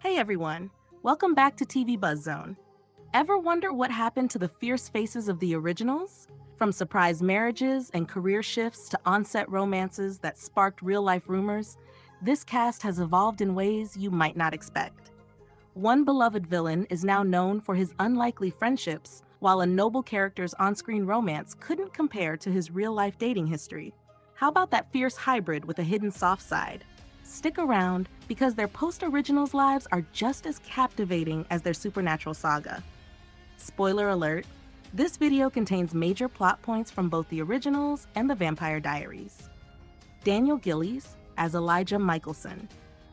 Hey everyone, welcome back to TV Buzz Zone. Ever wonder what happened to the fierce faces of the originals? From surprise marriages and career shifts to on-set romances that sparked real-life rumors, this cast has evolved in ways you might not expect. One beloved villain is now known for his unlikely friendships, while a noble character's on-screen romance couldn't compare to his real-life dating history. How about that fierce hybrid with a hidden soft side? Stick around, because their post-originals lives are just as captivating as their supernatural saga. Spoiler alert, this video contains major plot points from both the originals and the Vampire Diaries. Daniel Gillies as Elijah Mikaelson.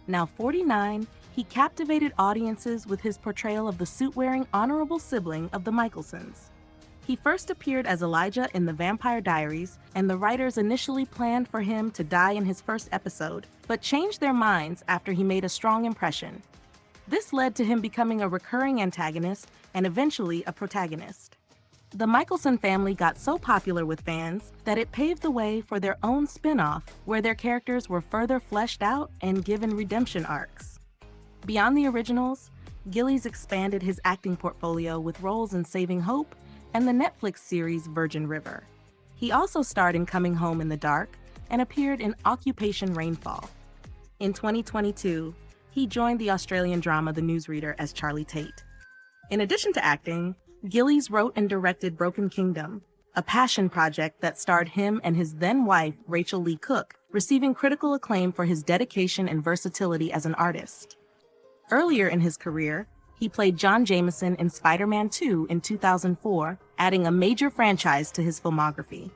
Now 49, he captivated audiences with his portrayal of the suit-wearing honorable sibling of the Mikaelsons. He first appeared as Elijah in the Vampire Diaries, and the writers initially planned for him to die in his first episode, but changed their minds after he made a strong impression. This led to him becoming a recurring antagonist and eventually a protagonist. The Mikaelson family got so popular with fans that it paved the way for their own spin-off, where their characters were further fleshed out and given redemption arcs. Beyond the originals, Gillies expanded his acting portfolio with roles in Saving Hope and the Netflix series Virgin River. He also starred in Coming Home in the Dark and appeared in Occupation Rainfall. In 2022, he joined the Australian drama The Newsreader as Charlie Tate. In addition to acting, Gillies wrote and directed Broken Kingdom, a passion project that starred him and his then-wife Rachel Lee Cook, receiving critical acclaim for his dedication and versatility as an artist. Earlier in his career, he played John Jameson in Spider-Man 2 in 2004, adding a major franchise to his filmography.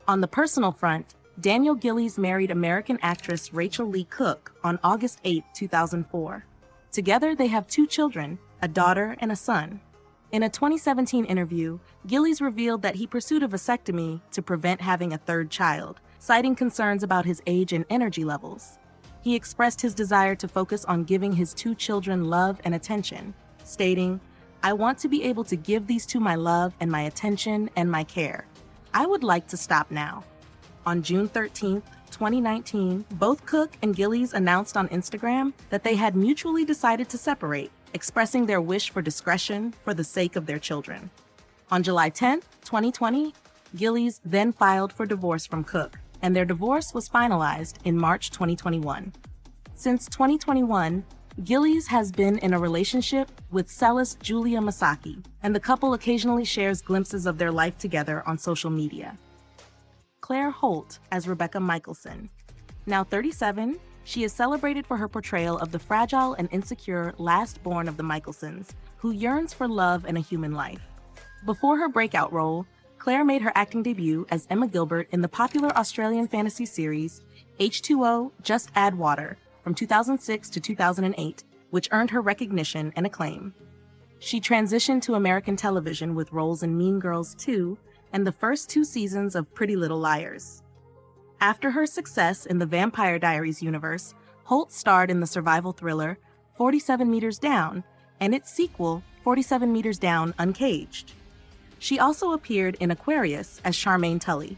On the personal front, Daniel Gillies married American actress Rachel Lee Cook on August 8, 2004. Together, they have 2 children, a daughter and a son. In a 2017 interview, Gillies revealed that he pursued a vasectomy to prevent having a 3rd child, citing concerns about his age and energy levels. He expressed his desire to focus on giving his 2 children love and attention, stating, "I want to be able to give these 2 my love and my attention and my care. I would like to stop now." On June 13, 2019, both Cook and Gillies announced on Instagram that they had mutually decided to separate, expressing their wish for discretion for the sake of their children. On July 10, 2020, Gillies then filed for divorce from Cook, and their divorce was finalized in March 2021. Since 2021, Gillies has been in a relationship with cellist Julia Masaki, and the couple occasionally shares glimpses of their life together on social media. Claire Holt as Rebekah Mikaelson. Now 37, she is celebrated for her portrayal of the fragile and insecure last born of the Mikaelsons, who yearns for love and a human life. Before her breakout role, Claire made her acting debut as Emma Gilbert in the popular Australian fantasy series H2O Just Add Water from 2006 to 2008, which earned her recognition and acclaim. She transitioned to American television with roles in Mean Girls 2 and the first 2 seasons of Pretty Little Liars. After her success in the Vampire Diaries universe, Holt starred in the survival thriller 47 Meters Down and its sequel 47 Meters Down Uncaged. She also appeared in Aquarius as Charmaine Tully.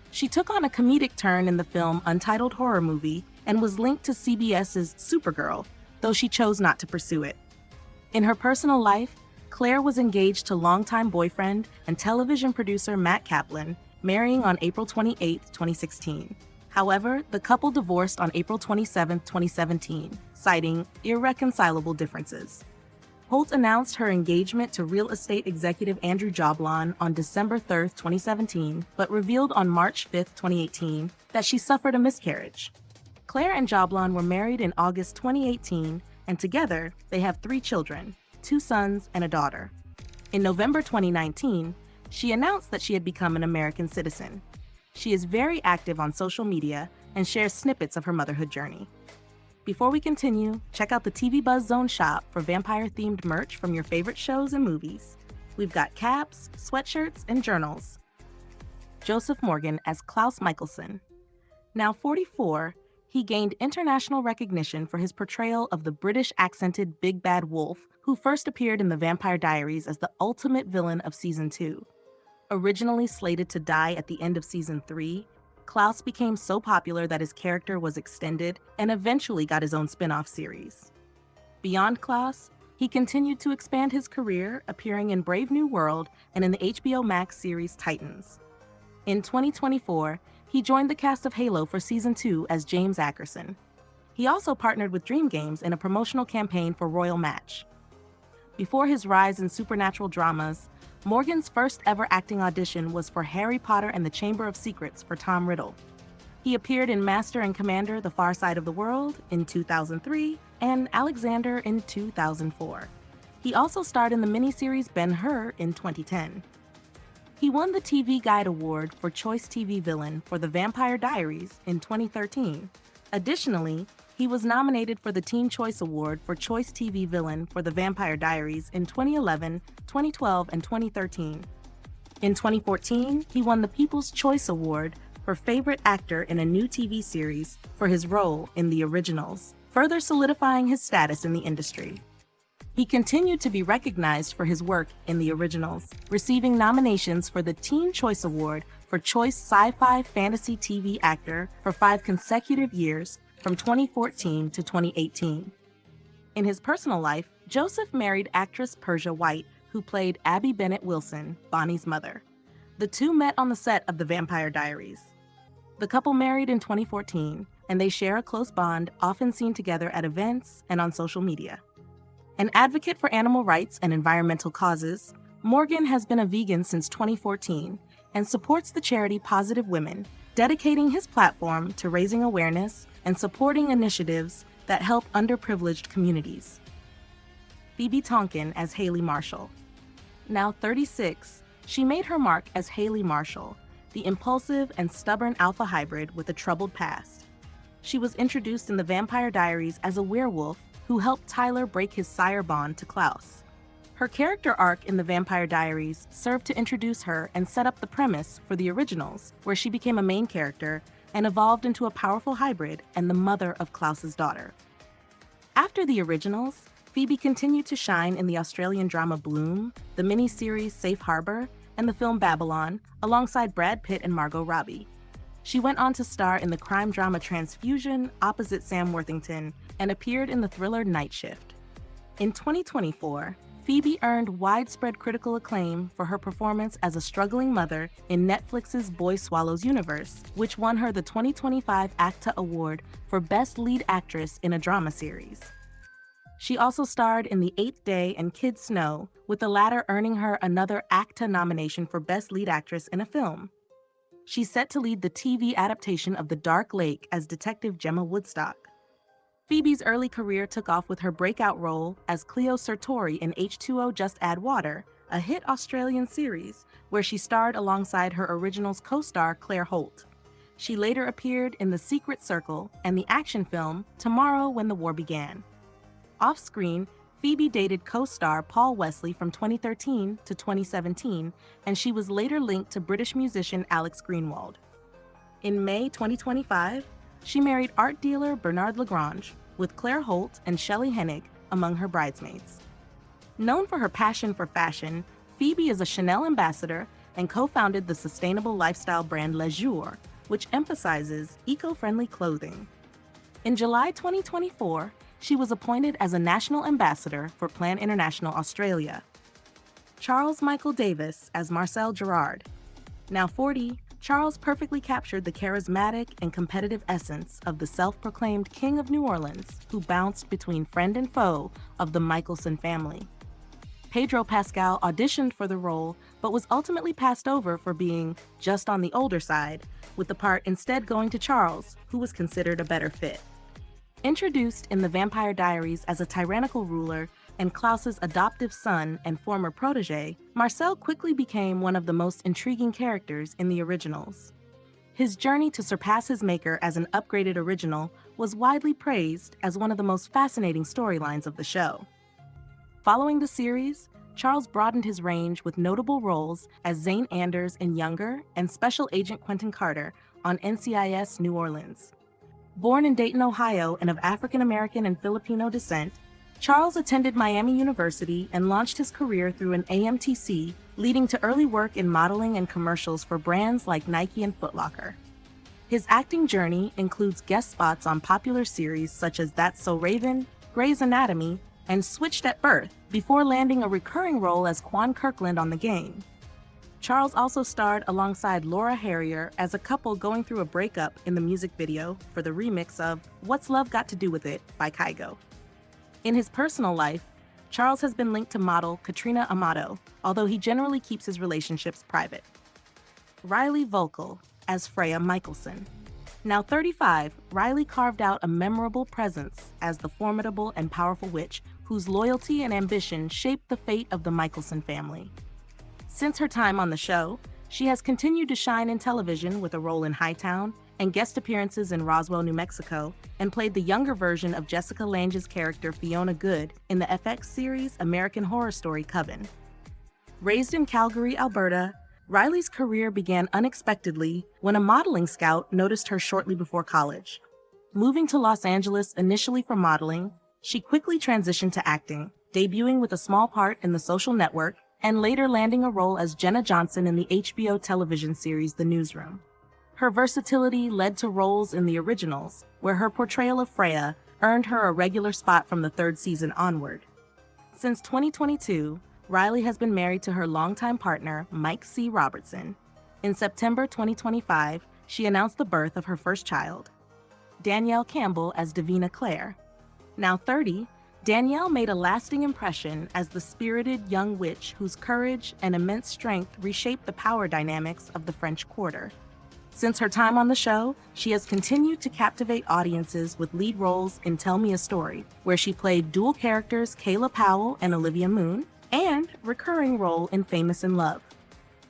She took on a comedic turn in the film Untitled Horror Movie and was linked to CBS's Supergirl, though she chose not to pursue it. In her personal life, Claire was engaged to longtime boyfriend and television producer Matt Kaplan, marrying on April 28, 2016. However, the couple divorced on April 27, 2017, citing irreconcilable differences. Holt announced her engagement to real estate executive Andrew Joblon on December 3, 2017, but revealed on March 5, 2018, that she suffered a miscarriage. Claire and Joblon were married in August 2018, and together they have 3 children, 2 sons and a daughter. In November 2019, she announced that she had become an American citizen. She is very active on social media and shares snippets of her motherhood journey. Before we continue, check out the TV Buzz Zone shop for vampire-themed merch from your favorite shows and movies. We've got caps, sweatshirts, and journals. Joseph Morgan as Klaus Mikaelson. Now 44, he gained international recognition for his portrayal of the British-accented Big Bad Wolf, who first appeared in the Vampire Diaries as the ultimate villain of Season 2. Originally slated to die at the end of Season 3, Klaus became so popular that his character was extended and eventually got his own spin-off series. Beyond Klaus, he continued to expand his career, appearing in Brave New World and in the HBO Max series Titans. In 2024, he joined the cast of Halo for Season 2 as James Ackerson. He also partnered with Dream Games in a promotional campaign for Royal Match. Before his rise in supernatural dramas, Morgan's first ever acting audition was for Harry Potter and the Chamber of Secrets for Tom Riddle. He appeared in Master and Commander: The Far Side of the World in 2003 and Alexander in 2004. He also starred in the miniseries Ben-Hur in 2010. He won the TV Guide Award for Choice TV Villain for The Vampire Diaries in 2013. Additionally, he was nominated for the Teen Choice Award for Choice TV Villain for The Vampire Diaries in 2011, 2012, and 2013. In 2014, he won the People's Choice Award for Favorite Actor in a New TV Series for his role in The Originals, further solidifying his status in the industry. He continued to be recognized for his work in The Originals, receiving nominations for the Teen Choice Award for Choice Sci-Fi Fantasy TV Actor for 5 consecutive years, from 2014 to 2018. In his personal life, Joseph married actress Persia White, who played Abby Bennett Wilson, Bonnie's mother. The two met on the set of The Vampire Diaries. The couple married in 2014, and they share a close bond, often seen together at events and on social media. An advocate for animal rights and environmental causes, Morgan has been a vegan since 2014 and supports the charity Positive Women, dedicating his platform to raising awareness and supporting initiatives that help underprivileged communities. Phoebe Tonkin as Hayley Marshall. Now 36, she made her mark as Hayley Marshall, the impulsive and stubborn alpha hybrid with a troubled past. She was introduced in The Vampire Diaries as a werewolf who helped Tyler break his sire bond to Klaus. Her character arc in The Vampire Diaries served to introduce her and set up the premise for The Originals, where she became a main character and evolved into a powerful hybrid and the mother of Klaus's daughter. After The Originals, Phoebe continued to shine in the Australian drama Bloom, the miniseries Safe Harbor, and the film Babylon, alongside Brad Pitt and Margot Robbie. She went on to star in the crime drama Transfusion opposite Sam Worthington and appeared in the thriller Night Shift. In 2024, Phoebe earned widespread critical acclaim for her performance as a struggling mother in Netflix's Boy Swallows universe, which won her the 2025 ACTA Award for Best Lead Actress in a Drama Series. She also starred in The Eighth Day and Kid Snow, with the latter earning her another ACTA nomination for Best Lead Actress in a Film. She's set to lead the TV adaptation of The Dark Lake as Detective Gemma Woodstock. Phoebe's early career took off with her breakout role as Cleo Sertori in H2O Just Add Water, a hit Australian series, where she starred alongside her Originals co-star Claire Holt. She later appeared in The Secret Circle and the action film Tomorrow When the War Began. Off-screen, Phoebe dated co-star Paul Wesley from 2013 to 2017, and she was later linked to British musician Alex Greenwald. In May 2025, she married art dealer Bernard Lagrange, with Claire Holt and Shelley Hennig among her bridesmaids. Known for her passion for fashion, Phoebe is a Chanel ambassador and co-founded the sustainable lifestyle brand Le Jour, which emphasizes eco-friendly clothing. In July 2024, she was appointed as a national ambassador for Plan International Australia. Charles Michael Davis as Marcel Gerard. Now 40, Charles perfectly captured the charismatic and competitive essence of the self-proclaimed King of New Orleans, who bounced between friend and foe of the Mikaelson family. Pedro Pascal auditioned for the role, but was ultimately passed over for being just on the older side, with the part instead going to Charles, who was considered a better fit. Introduced in The Vampire Diaries as a tyrannical ruler and Klaus's adoptive son and former protege, Marcel quickly became one of the most intriguing characters in The Originals. His journey to surpass his maker as an upgraded original was widely praised as one of the most fascinating storylines of the show. Following the series, Charles broadened his range with notable roles as Zane Anders in Younger and Special Agent Quentin Carter on NCIS New Orleans. Born in Dayton, Ohio, and of African-American and Filipino descent, Charles attended Miami University and launched his career through an AMTC, leading to early work in modeling and commercials for brands like Nike and Foot Locker. His acting journey includes guest spots on popular series such as That's So Raven, Grey's Anatomy, and switched at birth before landing a recurring role as Quan Kirkland on The Game. Charles also starred alongside Laura Harrier as a couple going through a breakup in the music video for the remix of What's Love Got to Do With It by Kygo. In his personal life, Charles has been linked to model Katrina Amato, although he generally keeps his relationships private. Riley Voelkel as Freya Mikaelson. Now 35, Riley carved out a memorable presence as the formidable and powerful witch whose loyalty and ambition shaped the fate of the Mikaelson family. Since her time on the show, she has continued to shine in television with a role in Hightown and guest appearances in Roswell, New Mexico, and played the younger version of Jessica Lange's character Fiona Good in the FX series American Horror Story Coven. Raised in Calgary, Alberta, Riley's career began unexpectedly when a modeling scout noticed her shortly before college. Moving to Los Angeles initially for modeling, she quickly transitioned to acting, debuting with a small part in The Social Network and later landing a role as Jenna Johnson in the HBO television series The Newsroom. Her versatility led to roles in the originals, where her portrayal of Freya earned her a regular spot from the third season onward. Since 2022, Riley has been married to her longtime partner, Mike C. Robertson. In September 2025, she announced the birth of her first child, Danielle Campbell as Davina Claire. Now 30, Danielle made a lasting impression as the spirited young witch whose courage and immense strength reshaped the power dynamics of the French Quarter. Since her time on the show, she has continued to captivate audiences with lead roles in Tell Me a Story, where she played dual characters Kayla Powell and Olivia Moon, and recurring role in Famous in Love.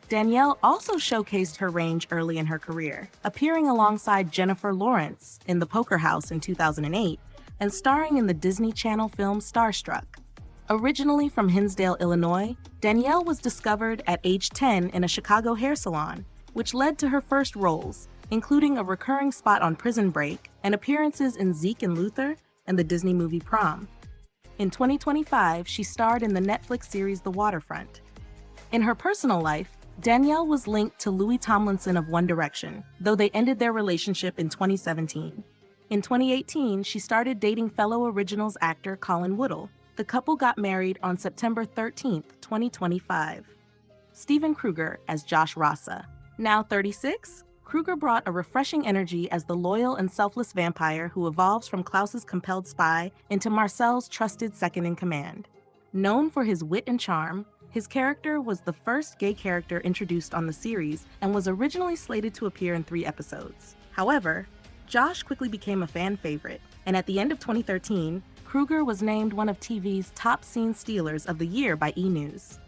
Danielle also showcased her range early in her career, appearing alongside Jennifer Lawrence in The Poker House in 2008, and starring in the Disney Channel film Starstruck. Originally from Hinsdale, Illinois, Danielle was discovered at age 10 in a Chicago hair salon, which led to her first roles, including a recurring spot on Prison Break and appearances in Zeke and Luther and the Disney movie Prom. In 2025, she starred in the Netflix series The Waterfront. In her personal life, Danielle was linked to Louis Tomlinson of One Direction, though they ended their relationship in 2017. In 2018, she started dating fellow Originals actor Colin Woodall. The couple got married on September 13, 2025. Stephen Krueger as Josh Rosza. Now 36, Krueger brought a refreshing energy as the loyal and selfless vampire who evolves from Klaus's compelled spy into Marcel's trusted second-in-command. Known for his wit and charm, his character was the first gay character introduced on the series and was originally slated to appear in 3 episodes. However, Josh quickly became a fan favorite, and at the end of 2013, Krueger was named one of TV's top scene stealers of the year by E! News.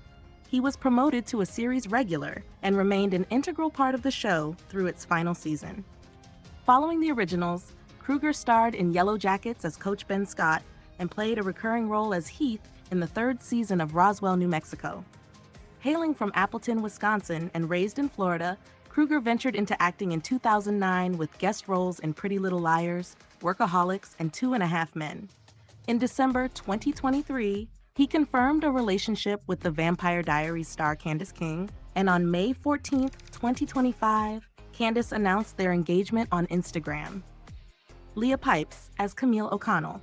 He was promoted to a series regular and remained an integral part of the show through its final season. Following the originals, Krueger starred in Yellow Jackets as Coach Ben Scott and played a recurring role as Heath in the 3rd season of Roswell, New Mexico. Hailing from Appleton, Wisconsin, and raised in Florida, Krueger ventured into acting in 2009 with guest roles in Pretty Little Liars, Workaholics, and 2.5 Men. In December 2023, he confirmed a relationship with the Vampire Diaries star Candace King, and on May 14, 2025, Candace announced their engagement on Instagram. Leah Pipes as Camille O'Connell.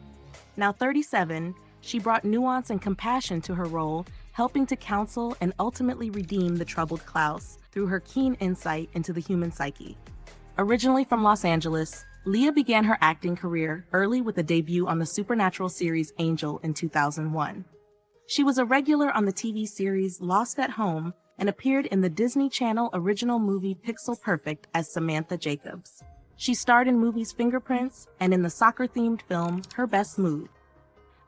Now 37, she brought nuance and compassion to her role, helping to counsel and ultimately redeem the troubled Klaus through her keen insight into the human psyche. Originally from Los Angeles, Leah began her acting career early with a debut on the supernatural series Angel in 2001. She was a regular on the TV series Lost at Home and appeared in the Disney Channel original movie Pixel Perfect as Samantha Jacobs. She starred in movies Fingerprints and in the soccer-themed film Her Best Move.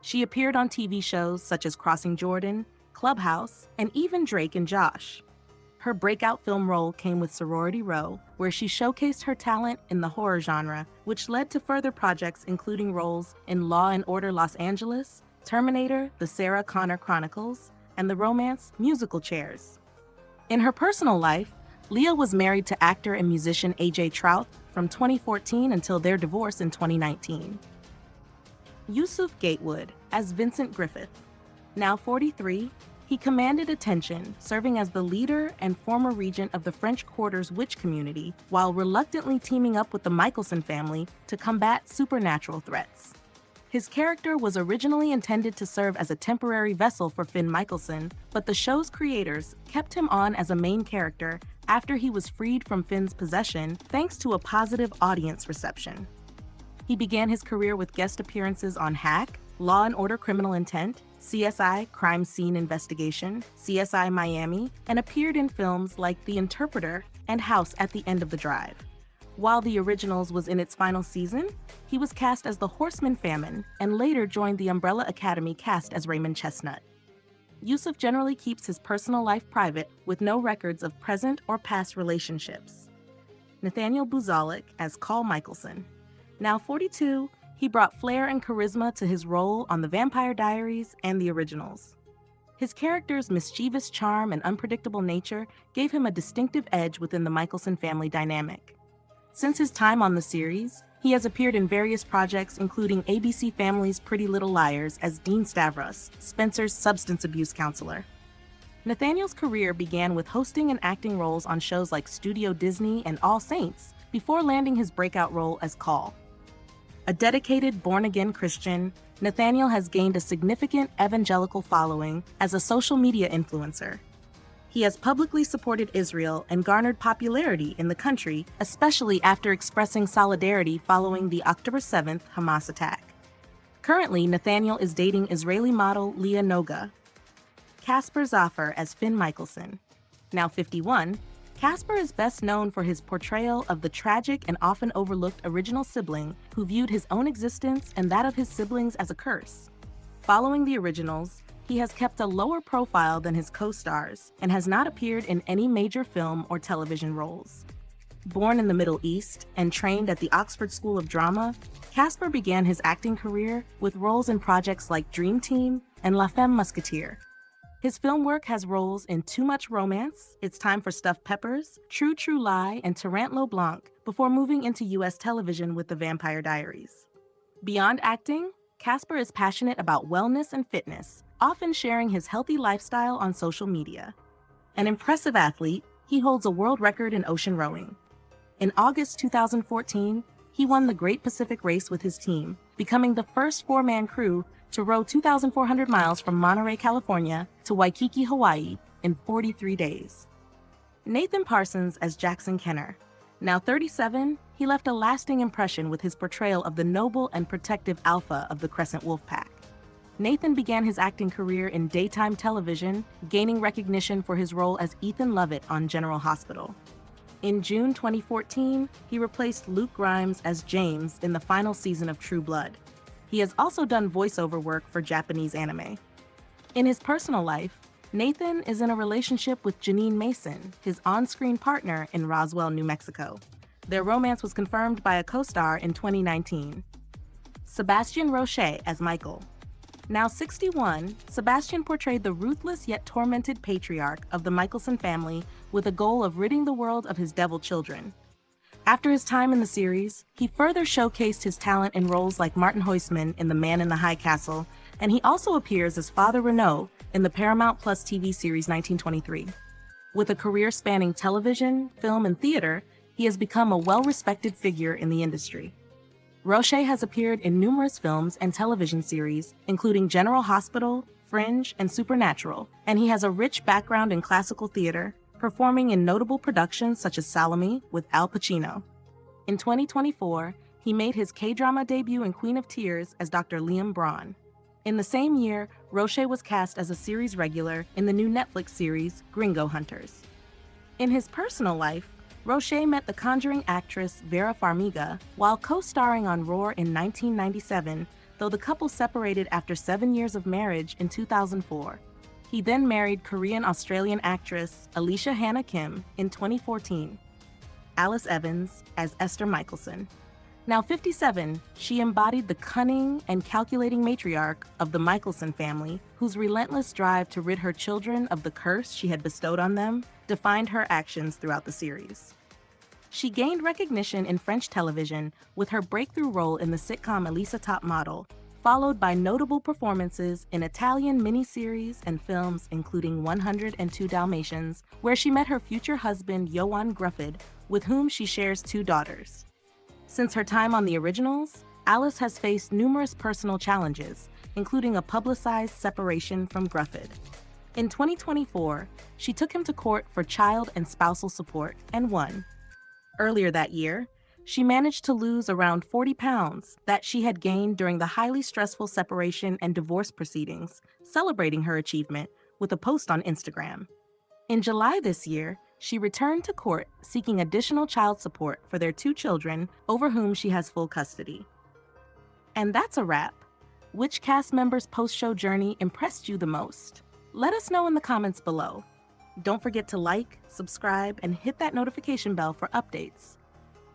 She appeared on TV shows such as Crossing Jordan, Clubhouse, and even Drake and Josh. Her breakout film role came with Sorority Row, where she showcased her talent in the horror genre, which led to further projects including roles in Law and Order Los Angeles, Terminator, The Sarah Connor Chronicles, and the romance Musical Chairs. In her personal life, Leah was married to actor and musician AJ Trout from 2014 until their divorce in 2019. Yusuf Gatewood as Vincent Griffith. Now 43, he commanded attention, serving as the leader and former regent of the French Quarter's witch community, while reluctantly teaming up with the Mikaelson family to combat supernatural threats. His character was originally intended to serve as a temporary vessel for Finn Mikaelson, but the show's creators kept him on as a main character after he was freed from Finn's possession thanks to a positive audience reception. He began his career with guest appearances on Hack, Law & Order: Criminal Intent, CSI: Crime Scene Investigation, CSI: Miami, and appeared in films like The Interpreter and House at the End of the Drive. While The Originals was in its final season, he was cast as the Horseman Famine and later joined the Umbrella Academy cast as Raymond Chestnut. Yusuf generally keeps his personal life private with no records of present or past relationships. Nathaniel Buzolic as Kol Mikaelson. Now 42, he brought flair and charisma to his role on The Vampire Diaries and The Originals. His character's mischievous charm and unpredictable nature gave him a distinctive edge within the Mikaelson family dynamic. Since his time on the series, he has appeared in various projects including ABC Family's Pretty Little Liars as Dean Stavros, Spencer's substance abuse counselor. Nathaniel's career began with hosting and acting roles on shows like Studio Disney and All Saints before landing his breakout role as Kol. A dedicated born-again Christian, Nathaniel has gained a significant evangelical following as a social media influencer. He has publicly supported Israel and garnered popularity in the country, especially after expressing solidarity following the October 7th Hamas attack. Currently, Nathaniel is dating Israeli model Leah Noga. Casper Zafer as Finn Mikaelson. Now 51, Casper is best known for his portrayal of the tragic and often overlooked original sibling who viewed his own existence and that of his siblings as a curse. Following The Originals, he has kept a lower profile than his co-stars and has not appeared in any major film or television roles. Born in the Middle East and trained at the Oxford School of Drama, Casper began his acting career with roles in projects like Dream Team and La Femme Musketeer. His film work has roles in Too Much Romance, It's Time for Stuffed Peppers, True True Lie, and Tarantula Blanc before moving into U.S. television with The Vampire Diaries. Beyond acting, Casper is passionate about wellness and fitness, often sharing his healthy lifestyle on social media. An impressive athlete, he holds a world record in ocean rowing. In August 2014, he won the Great Pacific Race with his team, becoming the first four-man crew to row 2,400 miles from Monterey, California to Waikiki, Hawaii in 43 days. Nathan Parsons as Jackson Kenner. Now 37, he left a lasting impression with his portrayal of the noble and protective alpha of the Crescent Wolf Pack. Nathan began his acting career in daytime television, gaining recognition for his role as Ethan Lovett on General Hospital. In June 2014, he replaced Luke Grimes as James in the final season of True Blood. He has also done voiceover work for Japanese anime. In his personal life, Nathan is in a relationship with Janine Mason, his on-screen partner in Roswell, New Mexico. Their romance was confirmed by a co-star in 2019. Sebastian Roche as Mikael. Now 61, Sebastian portrayed the ruthless yet tormented patriarch of the Mikaelson family with a goal of ridding the world of his devil children. After his time in the series, he further showcased his talent in roles like Martin Huysman in The Man in the High Castle, and he also appears as Father Renault in the Paramount Plus TV series 1923. With a career spanning television, film, and theater, he has become a well-respected figure in the industry. Roche has appeared in numerous films and television series, including General Hospital, Fringe, and Supernatural, and he has a rich background in classical theater, performing in notable productions such as Salome with Al Pacino. In 2024, he made his K-drama debut in Queen of Tears as Dr. Liam Braun. In the same year, Roche was cast as a series regular in the new Netflix series Gringo Hunters. In his personal life, Roche met the Conjuring actress Vera Farmiga while co-starring on Roar in 1997, though the couple separated after 7 years of marriage in 2004. He then married Korean-Australian actress Alicia Hannah Kim in 2014. Alice Evans as Esther Mikaelson. Now 57, she embodied the cunning and calculating matriarch of the Mikaelson family, whose relentless drive to rid her children of the curse she had bestowed on them defined her actions throughout the series. She gained recognition in French television with her breakthrough role in the sitcom Elisa Top Model, followed by notable performances in Italian miniseries and films including 102 Dalmatians, where she met her future husband Johan Gruffud, with whom she shares 2 daughters. Since her time on The Originals, Alice has faced numerous personal challenges, including a publicized separation from Griffith. In 2024, she took him to court for child and spousal support and won. Earlier that year, she managed to lose around 40 pounds that she had gained during the highly stressful separation and divorce proceedings, celebrating her achievement with a post on Instagram. In July this year, she returned to court seeking additional child support for their 2 children over whom she has full custody. And that's a wrap. Which cast member's post-show journey impressed you the most? Let us know in the comments below. Don't forget to like, subscribe, and hit that notification bell for updates.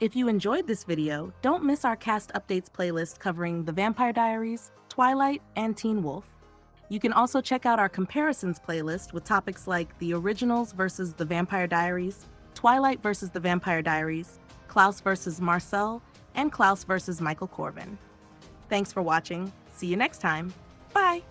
If you enjoyed this video, don't miss our cast updates playlist covering The Vampire Diaries, Twilight, and Teen Wolf. You can also check out our comparisons playlist with topics like the originals versus The Vampire Diaries, Twilight versus The Vampire Diaries, Klaus versus Marcel, and Klaus versus Michael Corvin. Thanks for watching. See you next time. Bye!